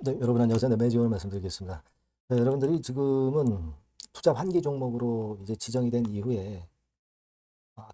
네, 여러분 안녕하세요. 네, 매지원을 말씀드리겠습니다. 네, 여러분들이 지금은 투자 환기 종목으로 이제 지정이 된 이후에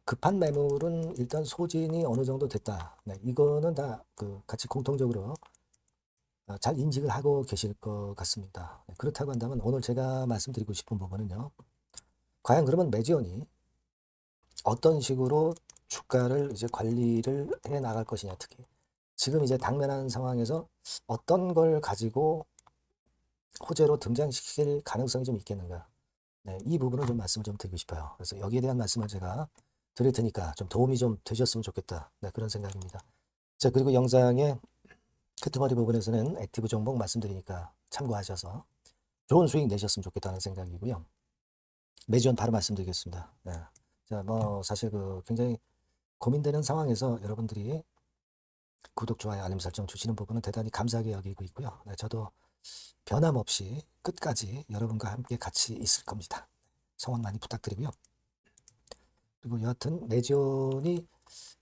급한 매물은 일단 소진이 어느 정도 됐다. 네, 이거는 다 같이 공통적으로 잘 인식을 하고 계실 것 같습니다. 네, 그렇다고 한다면 오늘 제가 말씀드리고 싶은 부분은요. 과연 그러면 매지원이 어떤 식으로 주가를 이제 관리를 해 나갈 것이냐, 특히 지금 이제 당면한 상황에서 어떤 걸 가지고 호재로 등장시킬 가능성이 좀 있겠는가. 네, 이 부분을 좀 말씀을 좀 드리고 싶어요. 그래서 여기에 대한 말씀을 제가 드릴 테니까 좀 도움이 좀 되셨으면 좋겠다. 네, 그런 생각입니다. 자, 그리고 영상의 끄트머리 부분에서는 액티브 종목 말씀드리니까 참고하셔서 좋은 수익 내셨으면 좋겠다는 생각이고요. 매주원 바로 말씀드리겠습니다. 네. 자, 뭐 사실 굉장히 고민되는 상황에서 여러분들이 구독, 좋아요, 알림 설정 주시는 부분은 대단히 감사하게 여기고 있고요. 네, 저도 변함없이 끝까지 여러분과 함께 같이 있을 겁니다. 성원 많이 부탁드리고요. 그리고 여하튼 내지온이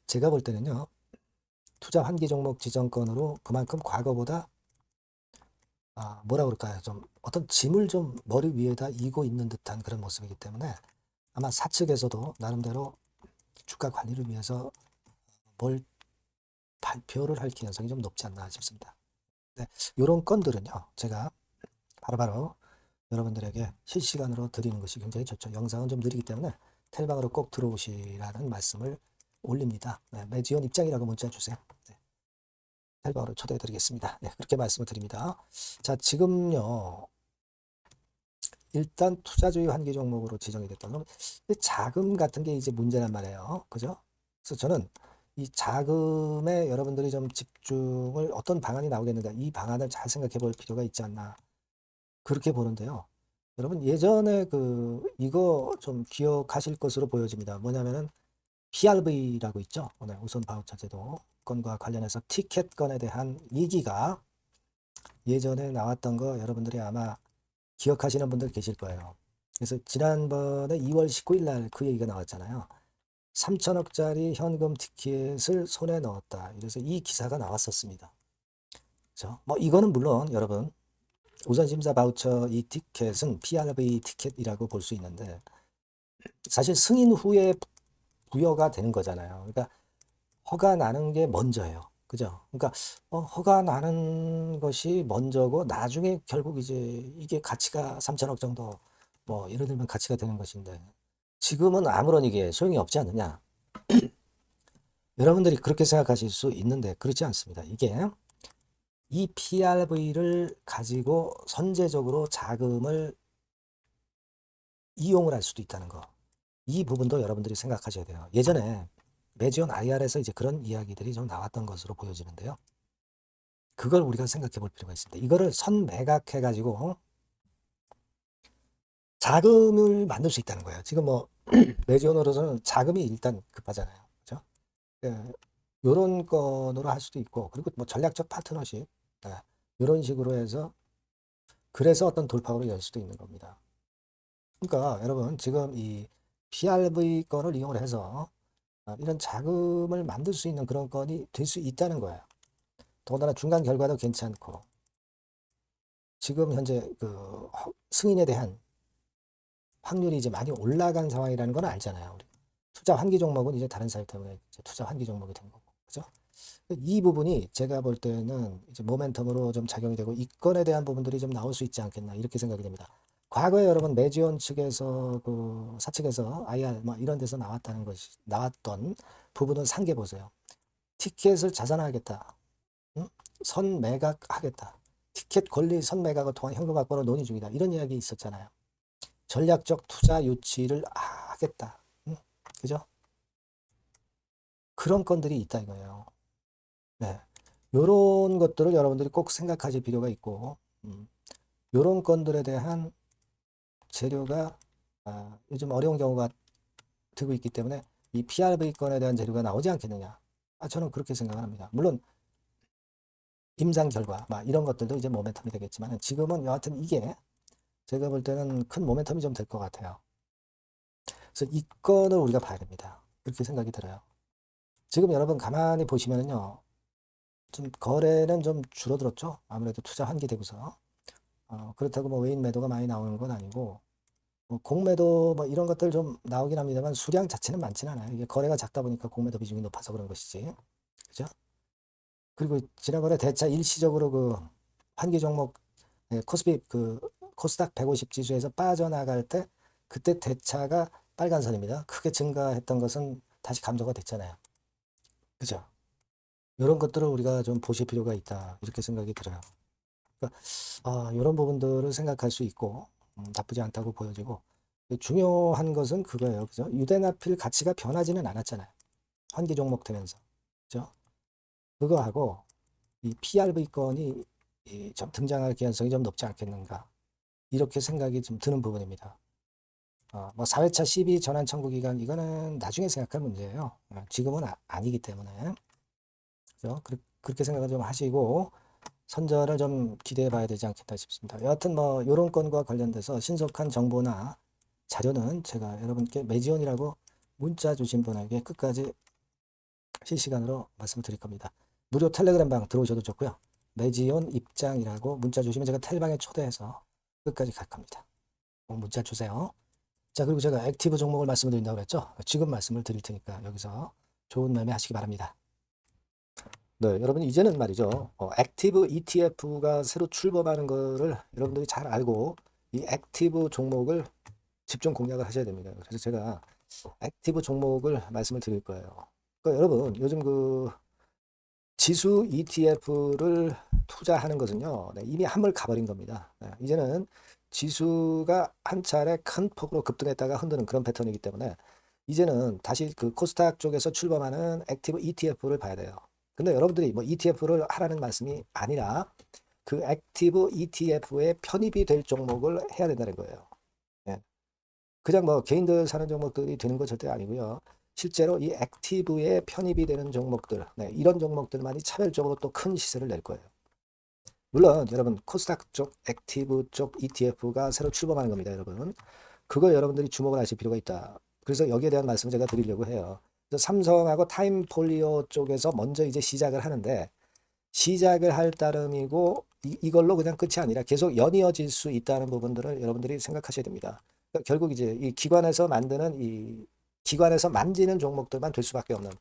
제가 볼 때는요. 투자 환기 종목 지정권으로 그만큼 과거보다 뭐라 그럴까요? 좀 어떤 짐을 좀 머리 위에다 이고 있는 듯한 그런 모습이기 때문에 아마 사측에서도 나름대로 주가 관리를 위해서 뭘 발표를 할 가능성이 좀 높지 않나 싶습니다. 네, 이런 건들은요. 제가 바로바로 여러분들에게 실시간으로 드리는 것이 굉장히 좋죠. 영상은 좀 느리기 때문에 텔방으로 꼭 들어오시라는 말씀을 올립니다. 네, 매지원 입장이라고 문자 주세요. 네, 텔방으로 초대해 드리겠습니다. 네, 그렇게 말씀을 드립니다. 자, 지금요. 일단 투자주의 환기 종목으로 지정이 됐다. 그럼 자금 같은 게 이제 문제란 말이에요. 그죠? 그래서 저는 이 자금에 여러분들이 좀 집중을 어떤 방안이 나오겠는가 이 방안을 잘 생각해 볼 필요가 있지 않나 그렇게 보는데요. 여러분 예전에 이거 좀 기억하실 것으로 보여집니다. 뭐냐면은 PRV라고 있죠. 오늘 우선 바우처 제도 건과 관련해서 티켓건에 대한 얘기가 예전에 나왔던 거 여러분들이 아마 기억하시는 분들 계실 거예요. 그래서 지난번에 2월 19일 날 그 얘기가 나왔잖아요. 3천억짜리 현금 티켓을 손에 넣었다. 그래서 이 기사가 나왔었습니다. 그렇죠? 뭐 이거는 물론 여러분 우선 심사 바우처 이 티켓은 PRV 티켓이라고 볼 수 있는데 사실 승인 후에 부여가 되는 거잖아요. 그러니까 허가 나는 게 먼저예요. 그죠? 그러니까 허가 나는 것이 먼저고 나중에 결국 이제 이게 가치가 3천억 정도 뭐 예를 들면 가치가 되는 것인데 지금은 아무런 이게 소용이 없지 않느냐. 여러분들이 그렇게 생각하실 수 있는데 그렇지 않습니다. 이게 이 PRV를 가지고 선제적으로 자금을 이용을 할 수도 있다는 거. 이 부분도 여러분들이 생각하셔야 돼요. 예전에 매지온 IR에서 이제 그런 이야기들이 좀 나왔던 것으로 보여지는데요. 그걸 우리가 생각해 볼 필요가 있습니다. 이거를 선매각해 가지고 자금을 만들 수 있다는 거예요. 지금 뭐 매지온으로서는 자금이 일단 급하잖아요. 그죠? 예, 요런 건으로 할 수도 있고 그리고 뭐 전략적 파트너십 예, 이런 식으로 해서 그래서 어떤 돌파구를 열 수도 있는 겁니다. 그러니까 여러분 지금 이 PRV 건을 이용을 해서 이런 자금을 만들 수 있는 그런 건이 될 수 있다는 거예요. 더군다나 중간 결과도 괜찮고 지금 현재 승인에 대한 확률이 이제 많이 올라간 상황이라는 건 알잖아요. 우리. 투자 환기 종목은 이제 다른 사유 때문에 이제 투자 환기 종목이 된 거고. 그죠? 이 부분이 제가 볼 때는 이제 모멘텀으로 좀 작용이 되고 이 건에 대한 부분들이 좀 나올 수 있지 않겠나 이렇게 생각이 됩니다. 과거에 여러분 매지원 측에서 사측에서 IR 뭐 이런 데서 나왔던 부분은 상계 보세요. 티켓을 자산화하겠다. 응? 선매각하겠다. 티켓 권리 선매각을 통한 현금 확보로 논의 중이다. 이런 이야기 있었잖아요. 전략적 투자 유치를 하겠다. 응? 그죠? 그런 건들이 있다 이거예요. 네. 요런 것들을 여러분들이 꼭 생각하실 필요가 있고, 요런 건들에 대한 재료가, 요즘 어려운 경우가 되고 있기 때문에 이 PRV 건에 대한 재료가 나오지 않겠느냐. 저는 그렇게 생각합니다. 물론, 임상 결과, 막 이런 것들도 이제 모멘텀이 되겠지만, 지금은 여하튼 이게 제가 볼 때는 큰 모멘텀이 좀 될 것 같아요. 그래서 이 건을 우리가 봐야 됩니다. 그렇게 생각이 들어요. 지금 여러분 가만히 보시면은요, 좀 거래는 좀 줄어들었죠. 아무래도 투자 환기되고서. 그렇다고 뭐 외인 매도가 많이 나오는 건 아니고, 뭐 공매도 뭐 이런 것들 좀 나오긴 합니다만 수량 자체는 많지는 않아요. 이게 거래가 작다 보니까 공매도 비중이 높아서 그런 것이지. 그죠? 그리고 지난번에 대차 일시적으로 그 환기 종목 코스피 그 코스닥 150 지수에서 빠져나갈 때 그때 대차가 빨간 선입니다. 크게 증가했던 것은 다시 감소가 됐잖아요. 그죠? 이런 것들을 우리가 좀 보실 필요가 있다. 이렇게 생각이 들어요. 그러니까 이런 부분들을 생각할 수 있고 나쁘지 않다고 보여지고 중요한 것은 그거예요. 그죠? 유대나필 가치가 변하지는 않았잖아요. 환기 종목 되면서. 그죠? 그거하고 이 PRV 건이 좀 등장할 개연성이 좀 높지 않겠는가. 이렇게 생각이 좀 드는 부분입니다. 뭐 4회차 CB 전환 청구 기간 이거는 나중에 생각할 문제예요. 지금은 아니기 때문에. 그죠? 그렇게 생각을 좀 하시고 선전을 좀 기대해 봐야 되지 않겠다 싶습니다. 여하튼 뭐 이런 건과 관련돼서 신속한 정보나 자료는 제가 여러분께 매지온이라고 문자 주신 분에게 끝까지 실시간으로 말씀을 드릴 겁니다. 무료 텔레그램 방 들어오셔도 좋고요. 매지온 입장이라고 문자 주시면 제가 텔방에 초대해서 끝까지 갈 겁니다. 꼭 문자 주세요. 자, 그리고 제가 액티브 종목을 말씀을 드린다고 그랬죠. 지금 말씀을 드릴 테니까 여기서 좋은 매매 하시기 바랍니다. 네, 여러분 이제는 말이죠. 액티브 ETF가 새로 출범하는 거를 여러분들이 잘 알고 이 액티브 종목을 집중 공략을 하셔야 됩니다. 그래서 제가 액티브 종목을 말씀을 드릴 거예요. 그러니까 여러분 요즘 그 지수 ETF를 투자하는 것은요, 네, 이미 한물 가버린 겁니다. 네, 이제는 지수가 한 차례 큰 폭으로 급등했다가 흔드는 그런 패턴이기 때문에 이제는 다시 그 코스닥 쪽에서 출범하는 액티브 ETF를 봐야 돼요. 근데 여러분들이 뭐 ETF를 하라는 말씀이 아니라 그 액티브 ETF에 편입이 될 종목을 해야 된다는 거예요. 예. 그냥 뭐 개인들 사는 종목들이 되는 건 절대 아니고요. 실제로 이 액티브에 편입이 되는 종목들, 네, 이런 종목들만이 차별적으로 또 큰 시세를 낼 거예요. 물론 여러분 코스닥 쪽 액티브 쪽 ETF가 새로 출범하는 겁니다, 여러분. 그걸 여러분들이 주목을 하실 필요가 있다. 그래서 여기에 대한 말씀을 제가 드리려고 해요. 그래서 삼성하고 타임폴리오 쪽에서 먼저 이제 시작을 하는데 시작을 할 따름이고 이걸로 그냥 끝이 아니라 계속 연이어질 수 있다는 부분들을 여러분들이 생각하셔야 됩니다. 그러니까 결국 이제 이 기관에서 만드는 이 기관에서 만지는 종목들만 될 수밖에 없는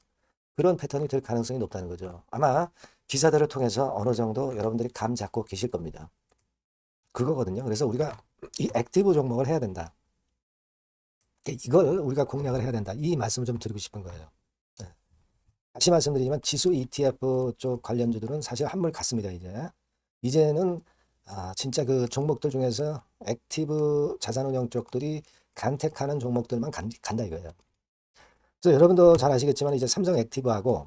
그런 패턴이 될 가능성이 높다는 거죠. 아마 기사들을 통해서 어느 정도 여러분들이 감 잡고 계실 겁니다. 그거거든요. 그래서 우리가 이 액티브 종목을 해야 된다. 이걸 우리가 공략을 해야 된다. 이 말씀을 좀 드리고 싶은 거예요. 네. 다시 말씀드리지만 지수 ETF 쪽 관련주들은 사실 한물 갔습니다. 이제는 진짜 그 종목들 중에서 액티브 자산운용 쪽들이 간택하는 종목들만 간다 이거예요. 그래서 여러분도 잘 아시겠지만 이제 삼성 액티브하고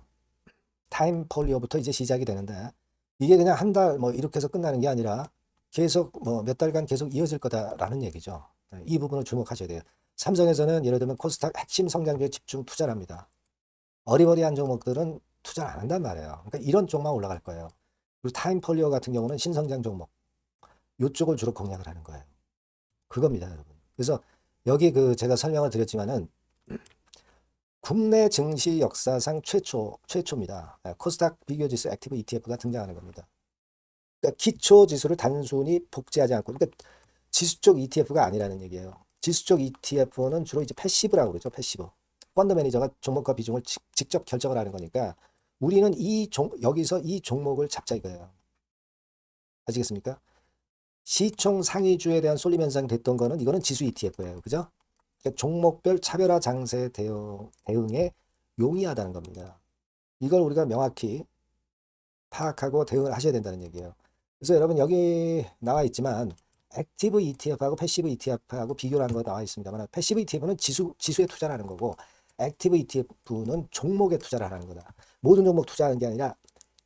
타임폴리오부터 이제 시작이 되는데 이게 그냥 한 달 뭐 이렇게 해서 끝나는 게 아니라 계속 뭐 몇 달간 계속 이어질 거다라는 얘기죠. 이 부분을 주목하셔야 돼요. 삼성에서는 예를 들면 코스닥 핵심 성장주에 집중 투자를 합니다. 어리버리한 종목들은 투자를 안 한단 말이에요. 그러니까 이런 쪽만 올라갈 거예요. 그리고 타임폴리오 같은 경우는 신성장 종목 이쪽을 주로 공략을 하는 거예요. 그겁니다, 여러분. 그래서 여기 그 제가 설명을 드렸지만은 국내 증시 역사상 최초입니다. 코스닥 비교지수 액티브 ETF가 등장하는 겁니다. 그러니까 기초 지수를 단순히 복제하지 않고, 그러니까 지수 쪽 ETF가 아니라는 얘기예요. 지수 쪽 ETF는 주로 이제 패시브라고 그러죠. 패시브. 펀드 매니저가 종목과 비중을 직접 결정을 하는 거니까 우리는 여기서 이 종목을 잡자 이거예요. 아시겠습니까? 시총 상위주에 대한 쏠림 현상이 됐던 거는 이거는 지수 ETF예요. 그죠? 그러니까 종목별 차별화 장세 대응에 용이하다는 겁니다. 이걸 우리가 명확히 파악하고 대응을 하셔야 된다는 얘기예요. 그래서 여러분 여기 나와 있지만 액티브 ETF하고 패시브 ETF하고 비교를 한 거 나와 있습니다만 패시브 ETF는 지수에 투자를 하는 거고 액티브 ETF는 종목에 투자를 하는 거다. 모든 종목 투자하는 게 아니라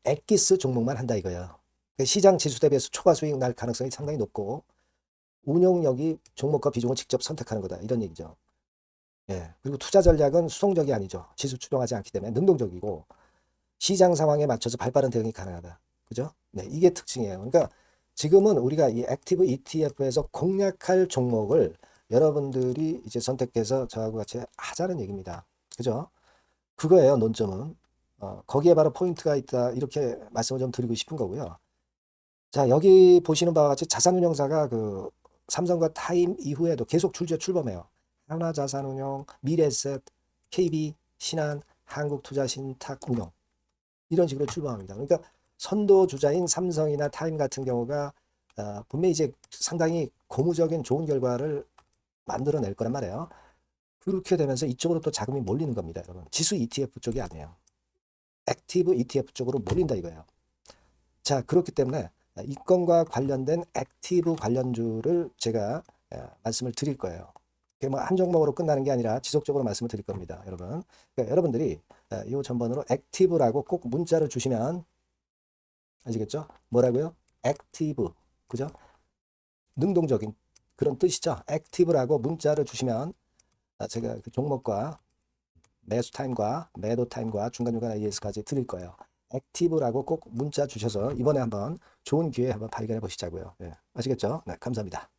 엑기스 종목만 한다 이거예요. 그러니까 시장 지수 대비해서 초과 수익 날 가능성이 상당히 높고 운용력이 종목과 비중을 직접 선택하는 거다 이런 얘기죠. 예. 그리고 투자 전략은 수동적이 아니죠. 지수 추종하지 않기 때문에 능동적이고 시장 상황에 맞춰서 발빠른 대응이 가능하다. 그죠? 네, 이게 특징이에요. 그러니까 지금은 우리가 이 액티브 ETF에서 공략할 종목을 여러분들이 이제 선택해서 저하고 같이 하자는 얘기입니다. 그죠? 그거예요, 논점은. 거기에 바로 포인트가 있다. 이렇게 말씀을 좀 드리고 싶은 거고요. 자, 여기 보시는 바와 같이 자산운용사가 그 삼성과 타임 이후에도 계속 출범해요. 하나자산운용, 미래에셋, KB, 신한, 한국투자신탁운용 이런 식으로 출범합니다. 그러니까 선도주자인 삼성이나 타임 같은 경우가 분명히 이제 상당히 고무적인 좋은 결과를 만들어낼 거란 말이에요. 그렇게 되면서 이쪽으로 또 자금이 몰리는 겁니다, 여러분. 지수 ETF 쪽이 아니에요. 액티브 ETF 쪽으로 몰린다 이거예요. 자, 그렇기 때문에 이 건과 관련된 액티브 관련주를 제가 말씀을 드릴 거예요. 그게 뭐 한 종목으로 끝나는 게 아니라 지속적으로 말씀을 드릴 겁니다, 여러분. 그러니까 여러분들이 이 전번으로 액티브라고 꼭 문자를 주시면 아시겠죠? 뭐라고요? 액티브, 그죠? 능동적인 그런 뜻이죠. 액티브라고 문자를 주시면 제가 그 종목과 매수 타임과 매도 타임과 중간중간 AS까지 드릴 거예요. 액티브라고 꼭 문자 주셔서 이번에 한번 좋은 기회 한번 발견해 보시자고요. 네, 아시겠죠? 네, 감사합니다.